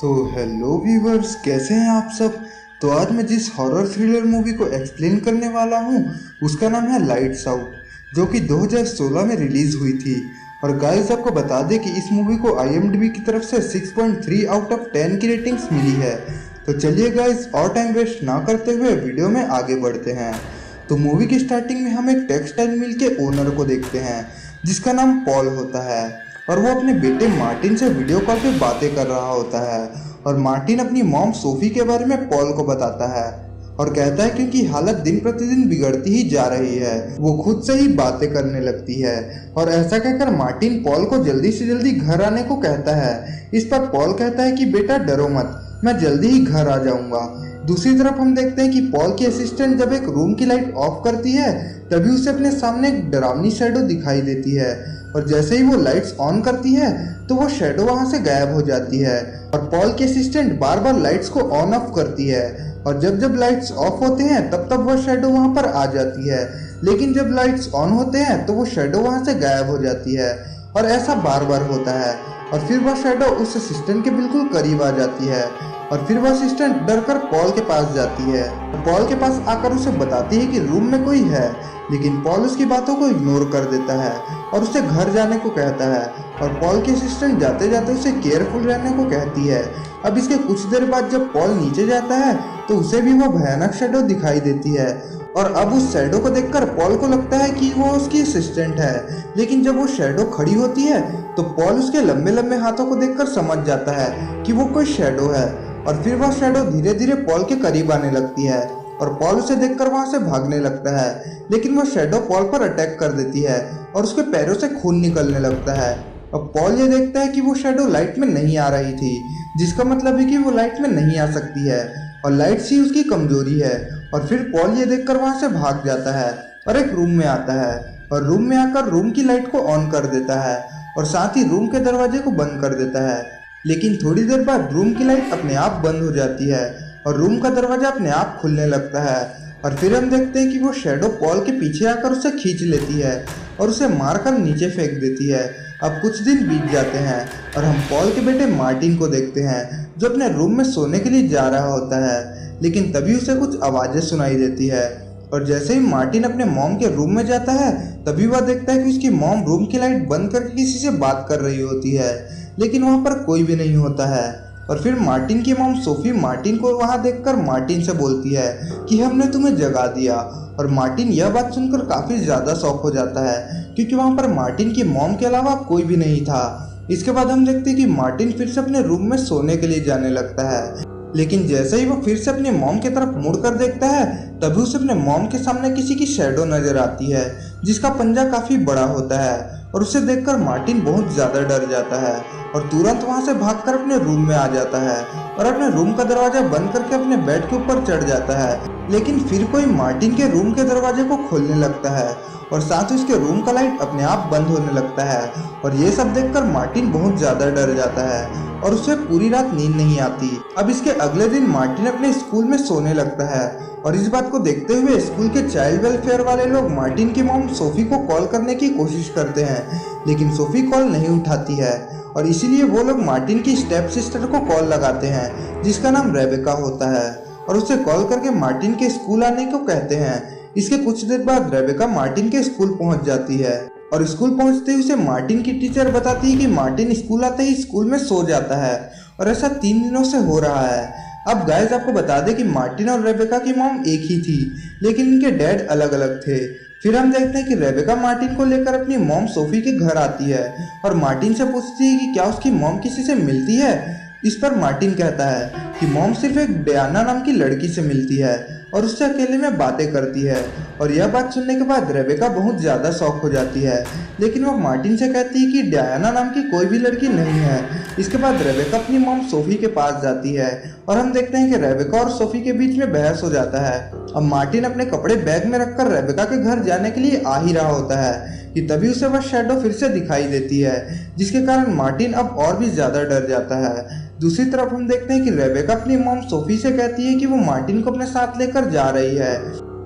तो hello viewers, कैसे हैं आप सब। तो आज मैं जिस हॉरर थ्रिलर मूवी को एक्सप्लेन करने वाला हूँ उसका नाम है लाइट्स आउट, जो कि 2016 में रिलीज हुई थी। और गाइस, आपको बता दें कि इस मूवी को IMDb की तरफ से 6.3 आउट ऑफ 10 की रेटिंग्स मिली है। तो चलिए गाइस, और टाइम वेस्ट ना करते हुए वीडियो में आगे बढ़ते हैं। तो मूवी की स्टार्टिंग में हम एक टेक्सटाइल मिल के ओनर को देखते हैं जिसका नाम पॉल होता है, और वो अपने बेटे मार्टिन से वीडियो कॉल पे बातें कर रहा होता है। और मार्टिन अपनी मॉम सोफी के बारे में पॉल को बताता है और कहता है क्योंकि हालत दिन प्रतिदिन बिगड़ती ही जा रही है, वो खुद से ही बातें करने लगती है। और ऐसा कहकर मार्टिन पॉल को जल्दी से जल्दी घर आने को कहता है। इस पर पॉल कहता है कि बेटा डरो मत, मैं जल्दी ही घर आ जाऊंगा। दूसरी तरफ हम देखते हैं कि पॉल की असिस्टेंट जब एक रूम की लाइट ऑफ करती है तभी उसे अपने सामने एक डरावनी शैडो दिखाई देती है, और जैसे ही वो लाइट्स ऑन करती है तो वो शैडो वहां से गायब हो जाती है। और पॉल की असिस्टेंट बार बार लाइट्स को ऑन ऑफ करती है, और जब जब लाइट्स ऑफ होते हैं तब तब वह शैडो वहां पर आ जाती है, लेकिन जब लाइट्स ऑन होते हैं तो वो शैडो वहां से गायब हो जाती है। और ऐसा बार बार होता है, और फिर वह शैडो उस असिस्टेंट के बिल्कुल करीब आ जाती है, और फिर वह असिस्टेंट डर कर पॉल के पास जाती है। पॉल के पास आकर उसे बताती है कि रूम में कोई है, लेकिन पॉल उसकी बातों को इग्नोर कर देता है और उसे घर जाने को कहता है। और पॉल की असिस्टेंट जाते जाते उसे केयरफुल रहने को कहती है। अब इसके कुछ देर बाद जब पॉल नीचे जाता है तो उसे भी वो भयानक शैडो दिखाई देती है, और अब उस शैडो को देखकर पॉल को लगता है कि वो उसकी असिस्टेंट है। लेकिन जब वो शैडो खड़ी होती है तो पॉल उसके लंबे लंबे हाथों को देखकर समझ जाता है कि वो कोई शैडो है, और फिर वह शैडो धीरे धीरे पॉल के करीब आने लगती है, और पॉल उसे देखकर वहां से भागने लगता है। लेकिन वह शैडो पॉल पर अटैक कर देती है और उसके पैरों से खून निकलने लगता है। अब पॉल ये देखता है कि वो शैडो लाइट में नहीं आ रही थी, जिसका मतलब है कि वो लाइट में नहीं आ सकती है, और लाइट ही उसकी कमजोरी है। और फिर पॉल ये देखकर वहां से भाग जाता है और एक रूम में आता है, और रूम में आकर रूम की लाइट को ऑन कर देता है, और साथ ही रूम के दरवाजे को बंद कर देता है। लेकिन थोड़ी देर बाद रूम की लाइट अपने आप बंद हो जाती है और रूम का दरवाजा अपने आप खुलने लगता है। और फिर हम देखते हैं कि वो शैडो पॉल के पीछे आकर उसे खींच लेती है और उसे मारकर नीचे फेंक देती है। अब कुछ दिन बीत जाते हैं और हम पॉल के बेटे मार्टिन को देखते हैं जो अपने रूम में सोने के लिए जा रहा होता है, लेकिन तभी उसे कुछ आवाजें सुनाई देती है। और जैसे ही मार्टिन अपने मॉम के रूम में जाता है तभी वह देखता है कि उसकी मॉम रूम की लाइट बंद करके किसी से बात कर रही होती है, लेकिन वहां पर कोई भी नहीं होता है। और फिर मार्टिन की मॉम सोफी मार्टिन को वहां देखकर मार्टिन से बोलती है कि हमने तुम्हें जगा दिया। और मार्टिन यह बात सुनकर काफी ज्यादा शॉक हो जाता है, क्योंकि वहां पर मार्टिन की मॉम के अलावा कोई भी नहीं था। इसके बाद हम देखते हैं कि मार्टिन फिर से अपने रूम में सोने के लिए जाने लगता है, लेकिन जैसे ही वो फिर से अपने मॉम की तरफ मुड़कर देखता है तभी उसे अपने मॉम के सामने किसी की शैडो नजर आती है, जिसका पंजा काफी बड़ा होता है। और उसे देखकर मार्टिन बहुत ज्यादा डर जाता है और तुरंत वहां से भागकर अपने रूम में आ जाता है और अपने रूम का दरवाजा बंद करके अपने बेड के ऊपर चढ़ जाता है। लेकिन फिर कोई मार्टिन के रूम के दरवाजे को खोलने लगता है और साथ ही उसके रूम का लाइट अपने आप बंद होने लगता है। और ये सब देखकर मार्टिन बहुत ज्यादा डर जाता है और उसे पूरी रात नींद नहीं आती। अब इसके अगले दिन मार्टिन अपने स्कूल में सोने लगता है, और इस बात को देखते हुए स्कूल के चाइल्ड वेलफेयर वाले लोग मार्टिन की मॉम सोफी को कॉल करने की कोशिश करते हैं, लेकिन सोफी कॉल नहीं उठाती है, और इसीलिए वो लोग मार्टिन की स्टेप सिस्टर को कॉल लगाते हैं जिसका नाम रेबेका होता है, और उसे कॉल करके मार्टिन के स्कूल आने को कहते हैं। इसके कुछ देर बाद रेबेका मार्टिन के स्कूल पहुंच जाती है, और स्कूल पहुंचते ही उसे मार्टिन की टीचर बताती है कि मार्टिन स्कूल आते ही स्कूल में सो जाता है, और ऐसा 3 दिनों से हो रहा है। अब गाइस, आपको बता दें कि मार्टिन और रेबेका की मॉम एक ही थी, लेकिन इनके डैड अलग अलग थे। फिर हम देखते हैं कि रेबेका मार्टिन को लेकर अपनी मॉम सोफी के घर आती है और मार्टिन से पूछती है कि क्या उसकी मॉम किसी से मिलती है। इस पर मार्टिन कहता है कि मॉम सिर्फ एक डियाना नाम की लड़की से मिलती है और उससे अकेले में बातें करती है। और यह बात सुनने के बाद रेबेका बहुत ज्यादा शॉक हो जाती है, लेकिन वह मार्टिन से कहती है कि डियाना नाम की कोई भी लड़की नहीं है। इसके बाद रेबेका अपनी मॉम सोफी के पास जाती है और हम देखते हैं कि रेबेका और सोफी के बीच में बहस हो जाता है। अब मार्टिन अपने कपड़े बैग में रखकर रेबेका के घर जाने के लिए आ ही रहा होता है कि तभी उसे वह शैडो फिर से दिखाई देती है, जिसके कारण मार्टिन अब और भी ज्यादा डर जाता है। दूसरी तरफ हम देखते हैं कि रेबेका अपनी मॉम सोफी से कहती है कि वो मार्टिन को अपने साथ लेकर जा रही है,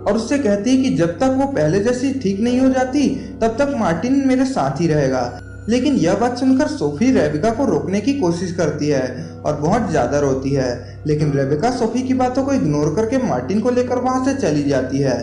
और उससे कहती है कि जब तक वो पहले जैसी ठीक नहीं हो जाती तब तक मार्टिन मेरे साथ ही रहेगा। लेकिन यह बात सुनकर सोफी रेबेका को रोकने की कोशिश करती है और बहुत ज्यादा रोती है, लेकिन रेबेका सोफी की बातों को इग्नोर करके मार्टिन को लेकर वहां से चली जाती है।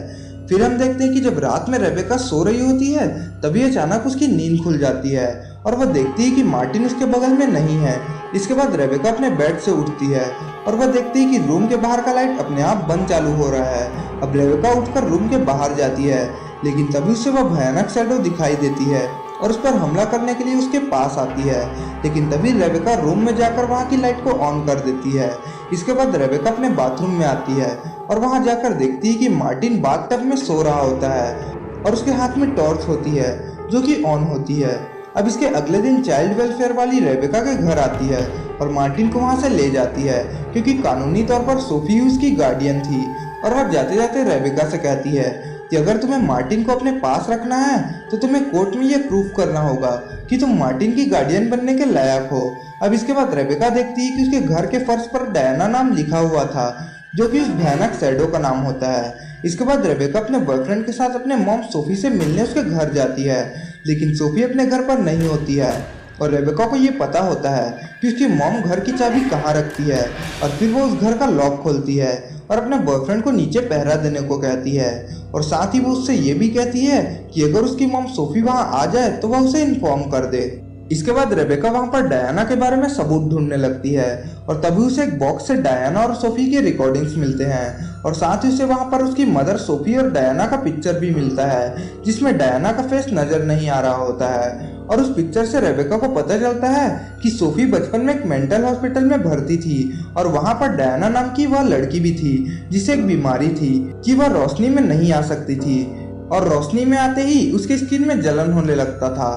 फिर हम देखते हैं कि जब रात में रेबेका सो रही होती है तभी अचानक उसकी नींद खुल जाती है और वह देखती है कि मार्टिन उसके बगल में नहीं है। इसके बाद रेबेका अपने बेड से उठती है और वह देखती है कि रूम के बाहर का लाइट अपने आप बंद चालू हो रहा है। अब रेबेका उठकर रूम के बाहर जाती है, लेकिन तभी उसे वह भयानक शैडो दिखाई देती है और उस पर हमला करने के लिए उसके पास आती है। लेकिन तभी रेबेका रूम में जाकर वहां की लाइट को ऑन कर देती है। इसके बाद रेबेका अपने बाथरूम में आती है और वहां जाकर देखती है कि मार्टिन बाथटब में सो रहा होता है और उसके हाथ में टॉर्च होती है जो कि ऑन होती है। अब इसके अगले दिन चाइल्ड वेलफेयर वाली रेबेका के घर आती है और मार्टिन को वहां से ले जाती है, क्योंकि कानूनी तौर पर सोफी उसकी गार्डियन थी। और वह जाते जाते रेबेका से कहती है कि अगर तुम्हें मार्टिन को अपने पास रखना है तो तुम्हें कोर्ट में ये प्रूफ करना होगा कि तुम मार्टिन की गार्डियन बनने के लायक हो। अब इसके बाद रेबेका देखती है कि उसके घर के फर्श पर डायना नाम लिखा हुआ था, जो कि उस भयानक शैडो का नाम होता है। इसके बाद रेबेका अपने बॉयफ्रेंड के साथ अपने मॉम सोफी से मिलने उसके घर जाती है, लेकिन सोफी अपने घर पर नहीं होती है और रेबेका को ये पता होता है कि उसकी मॉम घर की चाबी कहाँ रखती है। और फिर वो उस घर का लॉक खोलती है और अपने बॉयफ्रेंड को नीचे पहरा देने को कहती है और साथ ही वो उससे ये भी कहती है कि अगर उसकी मॉम सोफी वहां आ जाए तो वह उसे इन्फॉर्म कर दे। इसके बाद रेबेका वहां पर डायना के बारे में सबूत ढूंढने लगती है और तभी उसे एक बॉक्स से डायना और सोफी के रिकॉर्डिंग्स मिलते हैं और साथ ही उसे वहां पर उसकी मदर सोफी और डायना का पिक्चर भी मिलता है, जिसमें डायना का फेस नजर नहीं आ रहा होता है। और उस पिक्चर से रेबेका को पता चलता है कि सोफी बचपन में एक मेंटल हॉस्पिटल में भर्ती थी और वहां पर डायना नाम की वह लड़की भी थी जिसे एक बीमारी थी कि वह रोशनी में नहीं आ सकती थी और रोशनी में आते ही उसकी स्किन में जलन होने लगता था।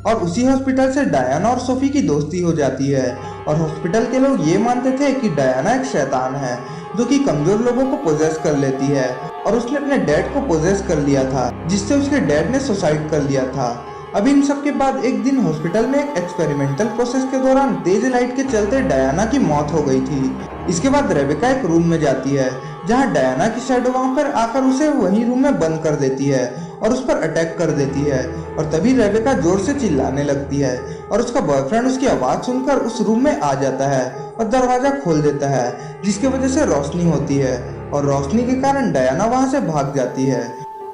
और उसी हॉस्पिटल से डायना और सोफी की दोस्ती हो जाती है और हॉस्पिटल के लोग ये मानते थे कि डायना एक शैतान है जो कि कमजोर लोगों को पोजेस कर लेती है और उसने अपने डैड को पोजेस कर लिया था, जिससे उसके डैड ने सुसाइड कर लिया था। अब इन सब के बाद एक दिन हॉस्पिटल में एक एक्सपेरिमेंटल प्रोसेस के दौरान तेज लाइट के चलते डायना की मौत हो गई थी। इसके बाद रेबेका एक रूम में जाती है जहां डायना की शैडो वहां पर आकर उसे वही रूम में बंद कर देती है और उस पर अटैक कर देती है। और तभी रेबेका जोर से चिल्लाने लगती है और उसका बॉयफ्रेंड उसकी आवाज सुनकर उस रूम में आ जाता है और दरवाजा खोल देता है, जिसकी वजह से रोशनी होती है और रोशनी के कारण डायना वहां से भाग जाती है।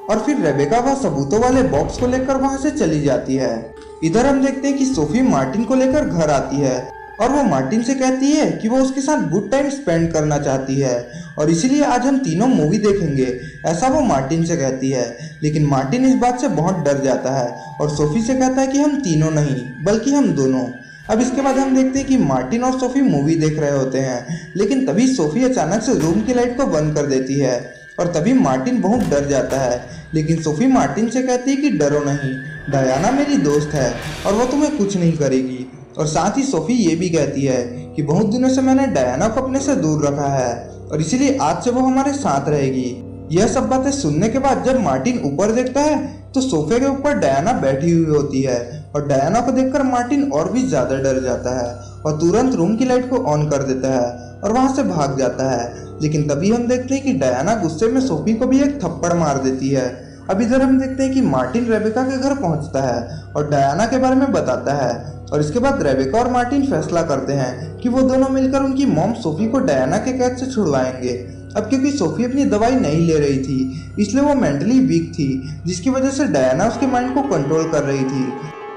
और फिर रेबेका वह सबूतों वाले बॉक्स को लेकर वहां से चली जाती है। इधर हम देखते हैं कि सोफी मार्टिन को लेकर घर आती है और वो मार्टिन से कहती है कि वो उसके साथ गुड टाइम स्पेंड करना चाहती है और इसीलिए आज हम तीनों मूवी देखेंगे, ऐसा वो मार्टिन से कहती है। लेकिन मार्टिन इस बात से बहुत डर जाता है और सोफी से कहता है कि हम तीनों नहीं बल्कि हम दोनों। अब इसके बाद हम देखते हैं कि मार्टिन और सोफी मूवी देख रहे होते हैं, लेकिन तभी सोफी अचानक से रूम की लाइट को बंद कर देती है और तभी मार्टिन बहुत डर जाता है। लेकिन सोफी मार्टिन से कहती है कि डरो नहीं, डायना मेरी दोस्त है और वो तुम्हें कुछ नहीं करेगी। और साथ ही सोफी ये भी कहती है कि बहुत दिनों से मैंने डायना को अपने से दूर रखा है और इसीलिए आज से वो हमारे साथ रहेगी। यह सब बातें सुनने के बाद जब मार्टिन ऊपर देखता है तो सोफे के ऊपर डायना बैठी हुई होती है और डायना को देखकर मार्टिन और भी ज्यादा डर जाता है और तुरंत रूम की लाइट को ऑन कर देता है और वहां से भाग जाता है। लेकिन तभी हम देखते हैं कि डायना गुस्से में सोफी को भी एक थप्पड़ मार देती है। अब इधर हम देखते हैं कि मार्टिन रेबेका के घर पहुंचता है और डायना के बारे में बताता है और इसके बाद रेबेका और मार्टिन फैसला करते हैं कि वो दोनों मिलकर उनकी मॉम सोफी को डायना के कैद से छुड़वाएंगे। अब क्योंकि सोफी अपनी दवाई नहीं ले रही थी इसलिए वो मेंटली वीक थी, जिसकी वजह से डायना उसके माइंड को कंट्रोल कर रही थी।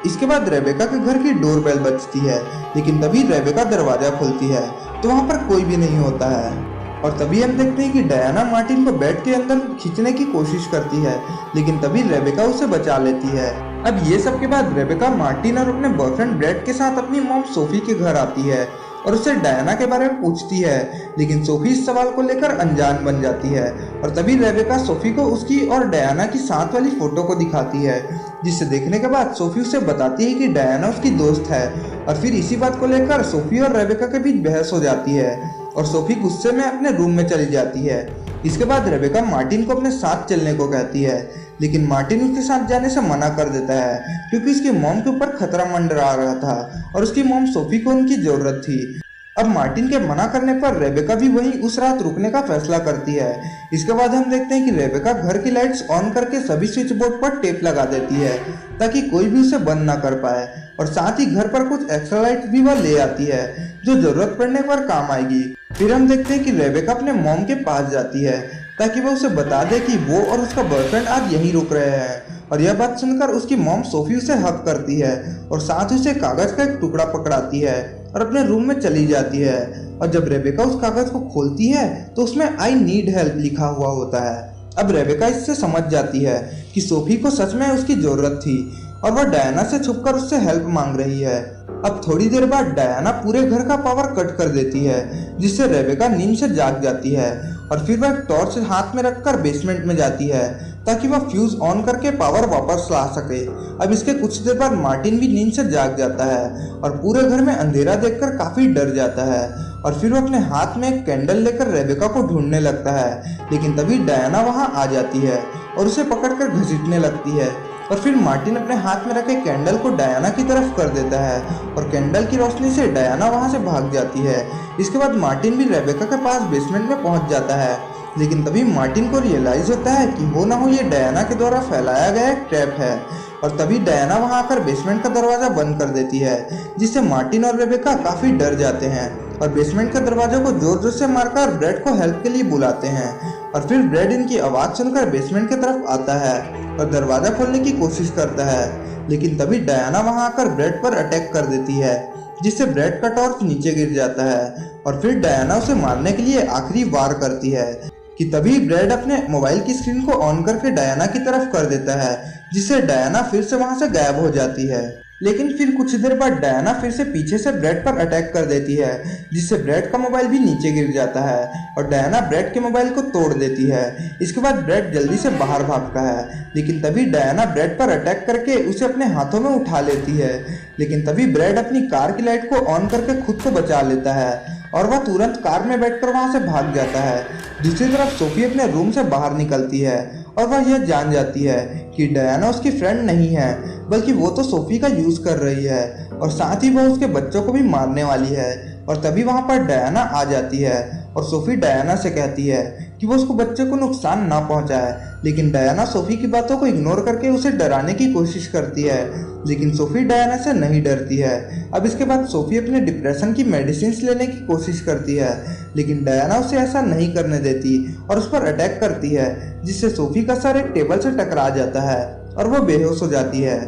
इसके बाद रेबेका के घर की डोरबेल बजती है, लेकिन तभी रेबेका दरवाजा खोलती है तो वहाँ पर कोई भी नहीं होता है। और तभी हम देखते हैं कि डायना मार्टिन को बेड के अंदर खींचने की कोशिश करती है, लेकिन तभी रेबेका उसे बचा लेती है। अब ये सब के बाद रेबेका मार्टिन और अपने बॉयफ्रेंड ब्रैड के साथ अपनी मॉम सोफी के घर आती है और उससे डायना के बारे में पूछती है, लेकिन सोफी इस सवाल को लेकर अनजान बन जाती है। और तभी रेबेका सोफी को उसकी और डायना की साथ वाली फोटो को दिखाती है, जिसे देखने के बाद सोफी उसे बताती है कि डायना उसकी दोस्त है। और फिर इसी बात को लेकर सोफी और रेबेका के बीच बहस हो जाती है और सोफी गुस्से में अपने रूम में चली जाती है। इसके बाद रेबेका मार्टिन को अपने साथ चलने को कहती है, लेकिन मार्टिन उसके साथ जाने से मना कर देता है क्योंकि उसकी मॉम के ऊपर खतरा मंडरा रहा था और उसकी मॉम सोफी को उनकी जरूरत थी। अब मार्टिन के मना करने पर रेबेका भी वहीं उस रात रुकने का फैसला करती है। इसके बाद हम देखते हैं कि रेबेका घर की लाइट्स ऑन करके सभी स्विच बोर्ड पर टेप लगा देती है ताकि कोई भी उसे बंद ना कर पाए। और साथ ही घर पर कुछ एक्स्ट्रा लाइट भी वह ले आती है जो जरूरत पड़ने पर काम आएगी। फिर हम देखते हैं कि रेबेका अपने मॉम के पास जाती है ताकि वह उसे बता दे कि वो और उसका बॉयफ्रेंड आज यहीं रुक रहे हैं। और यह बात सुनकर उसकी मॉम सोफी उसे हक करती है और साथ ही उसे कागज का एक टुकड़ा पकड़ाती है और अपने रूम में चली जाती है। और जब रेबेका उस कागज को खोलती है तो उसमें आई नीड हेल्प लिखा हुआ होता है। अब रेबेका इससे समझ जाती है कि सोफी को सच में उसकी जरूरत थी और वह डायना से छुपकर उससे हेल्प मांग रही है। अब थोड़ी देर बाद डायना पूरे घर का पावर कट कर देती है जिससे रेबेका नींद से जाग जाती है और फिर वह एक टॉर्च हाथ में रखकर बेसमेंट में जाती है ताकि वह फ्यूज ऑन करके पावर वापस ला सके। अब इसके कुछ देर बाद मार्टिन भी नींद से जाग जाता है और पूरे घर में अंधेरा देखकर काफी डर जाता है और फिर वो अपने हाथ में एक कैंडल लेकर रेबेका को ढूंढने लगता है। लेकिन तभी डायना वहां आ जाती है और उसे पकड़कर घसीटने लगती है और फिर मार्टिन अपने हाथ में रखे कैंडल को डायना की तरफ कर देता है और कैंडल की रोशनी से डायना वहां से भाग जाती है। इसके बाद मार्टिन भी रेबेका के पास बेसमेंट में पहुंच जाता है। लेकिन तभी मार्टिन को रियलाइज होता है कि हो ना हो ये डायना के द्वारा फैलाया गया एक ट्रैप है और तभी डायना वहां आकर बेसमेंट का दरवाजा बंद कर देती है जिससे मार्टिन और रेबेका काफी डर जाते हैं और बेसमेंट के दरवाजे को जोर जोर से मारकर ब्रेड को हेल्प के लिए बुलाते हैं। और फिर ब्रेड इनकी आवाज सुनकर बेसमेंट की तरफ आता है और दरवाजा खोलने की कोशिश करता है। लेकिन तभी डायना वहां आकर ब्रेड पर अटैक कर देती है जिससे ब्रेड का टॉर्च नीचे गिर जाता है और फिर डायना उसे मारने के लिए आखिरी वार करती है कि तभी ब्रेड अपने मोबाइल की स्क्रीन को ऑन करके डायना की तरफ कर देता है जिससे डायना फिर से वहां से गायब हो जाती है। लेकिन फिर कुछ देर बाद डायना फिर से पीछे से ब्रेड पर अटैक कर देती है जिससे ब्रेड का मोबाइल भी नीचे गिर जाता है और डायना ब्रेड के मोबाइल को तोड़ देती है। इसके बाद ब्रेड जल्दी से बाहर भागता है लेकिन तभी डायना ब्रेड पर अटैक करके उसे अपने हाथों में उठा लेती है। लेकिन तभी ब्रेड अपनी कार की लाइट को ऑन करके खुद को बचा लेता है और वह तुरंत कार में बैठकर वहां से भाग जाता है। दूसरी तरफ सोफी अपने रूम से बाहर निकलती है और वह यह जान जाती है कि डायना उसकी फ्रेंड नहीं है बल्कि वो तो सोफी का यूज कर रही है और साथ ही वह उसके बच्चों को भी मारने वाली है। और तभी वहां पर डायना आ जाती है और सोफी डायना से कहती है कि वो उसको बच्चे को नुकसान ना पहुंचाए। लेकिन डायना सोफी की बातों को इग्नोर करके उसे डराने की कोशिश करती है लेकिन सोफी डायना से नहीं डरती है। अब इसके बाद सोफी अपने डिप्रेशन की मेडिसिन लेने की कोशिश करती है लेकिन डायना उसे ऐसा नहीं करने देती और उस पर अटैक करती है जिससे सोफी का सर एक टेबल से टकरा जाता है और वो बेहोश हो जाती है।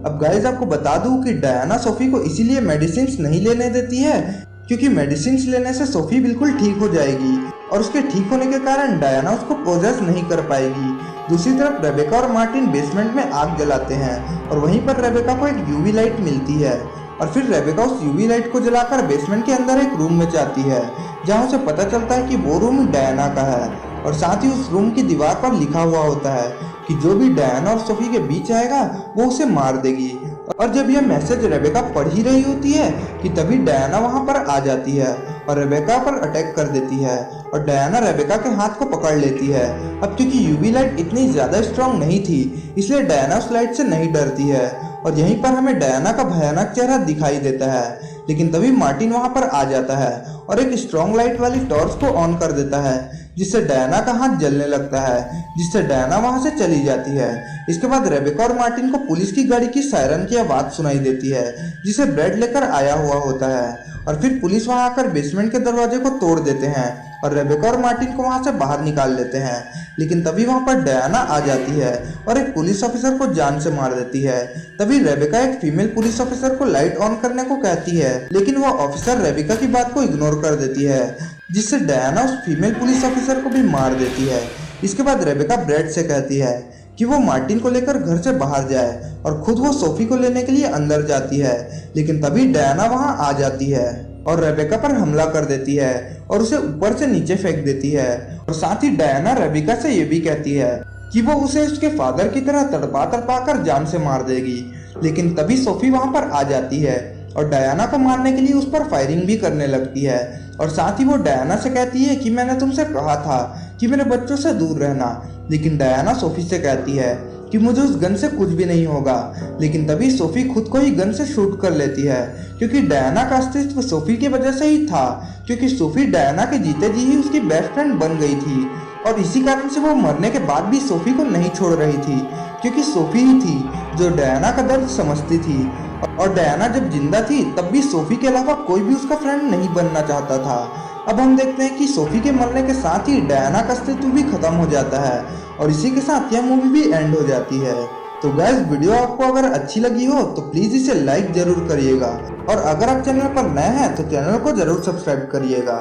अब गाइस आपको बता दूं कि डायना सोफी को इसीलिए मेडिसिन नहीं लेने देती है क्योंकि मेडिसिन लेने से सोफी बिल्कुल ठीक हो जाएगी और उसके ठीक होने के कारण डायना उसको पोजेस नहीं कर पाएगी। दूसरी तरफ रेबेका और मार्टिन बेसमेंट में आग जलाते हैं और वहीं पर रेबेका को एक यूवी लाइट मिलती है और फिर रेबेका उस यूवी लाइट को जलाकर बेसमेंट के अंदर एक रूम में जाती है जहां उसे पता चलता है कि वो रूम डायना का है और साथ ही उस रूम की दीवार पर लिखा हुआ होता है कि जो भी डायना और सोफी के बीच आएगा वो उसे मार देगी। और जब यह मैसेज रेबेका पढ़ ही रही होती है कि तभी डायना वहां पर आ जाती है और रेबेका पर अटैक कर देती है और डायना रेबेका के हाथ को पकड़ लेती है। अब क्योंकि यूवी लाइट इतनी ज्यादा स्ट्रांग नहीं थी इसलिए डायना उस लाइट से नहीं डरती है और यहीं पर हमें डायना का भयानक चेहरा दिखाई देता है। लेकिन तभी मार्टिन वहां पर आ जाता है और एक स्ट्रॉन्ग लाइट वाली टॉर्च को ऑन कर देता है जिससे डायना का हाथ जलने लगता है जिससे डायना वहां से चली जाती है। इसके बाद रेबेका और मार्टिन को पुलिस की गाड़ी की सायरन की आवाज सुनाई देती है जिसे ब्रेड लेकर आया हुआ होता है और फिर पुलिस वहां आकर बेसमेंट के दरवाजे को तोड़ देते हैं और रेबेका और मार्टिन को वहां से बाहर निकाल लेते हैं। लेकिन तभी वहां पर डायना आ जाती है और एक पुलिस ऑफिसर को जान से मार देती है। तभी रेबेका एक फीमेल पुलिस ऑफिसर को लाइट ऑन करने को कहती है लेकिन वह ऑफिसर रेबेका की बात को इग्नोर कर देती है जिससे डायना उस फीमेल पुलिस ऑफिसर को भी मार देती है। इसके बाद रेबेका ब्रेड से कहती है कि वो मार्टिन को लेकर घर से बाहर जाए और खुद वो सोफी को लेने के लिए अंदर जाती है। लेकिन तभी डायना वहां आ जाती है और रेबेका पर हमला कर देती है और उसे ऊपर से नीचे फेंक देती है और साथ ही डायना रेबेका से ये भी कहती है कि वो उसे उसके फादर की तरह तड़पा तड़पा कर जान से मार देगी। लेकिन तभी सोफी वहां पर आ जाती है और डायना को मारने के लिए उस पर फायरिंग भी करने लगती है और साथ ही वो डायना से कहती है कि मैंने तुमसे कहा था कि मेरे बच्चों से दूर रहना। लेकिन डायना सोफी से कहती है कि मुझे उस गन से कुछ भी नहीं होगा। लेकिन तभी सोफी खुद को ही गन से शूट कर लेती है क्योंकि डायना का अस्तित्व सोफी की वजह से ही था क्योंकि सोफी डायना के जीते जी ही उसकी बेस्ट फ्रेंड बन गई थी और इसी कारण से वो मरने के बाद भी सोफी को नहीं छोड़ रही थी क्योंकि सोफी ही थी जो डायना का दर्द समझती थी और डायना जब जिंदा थी तब भी सोफी के अलावा कोई भी उसका फ्रेंड नहीं बनना चाहता था। अब हम देखते हैं कि सोफी के मरने के साथ ही डायना का अस्तित्व भी खत्म हो जाता है और इसी के साथ यह मूवी भी एंड हो जाती है। तो गाइस, वीडियो आपको अगर अच्छी लगी हो तो प्लीज इसे लाइक जरूर करिएगा और अगर आप चैनल पर नए हैं तो चैनल को जरूर सब्सक्राइब करिएगा।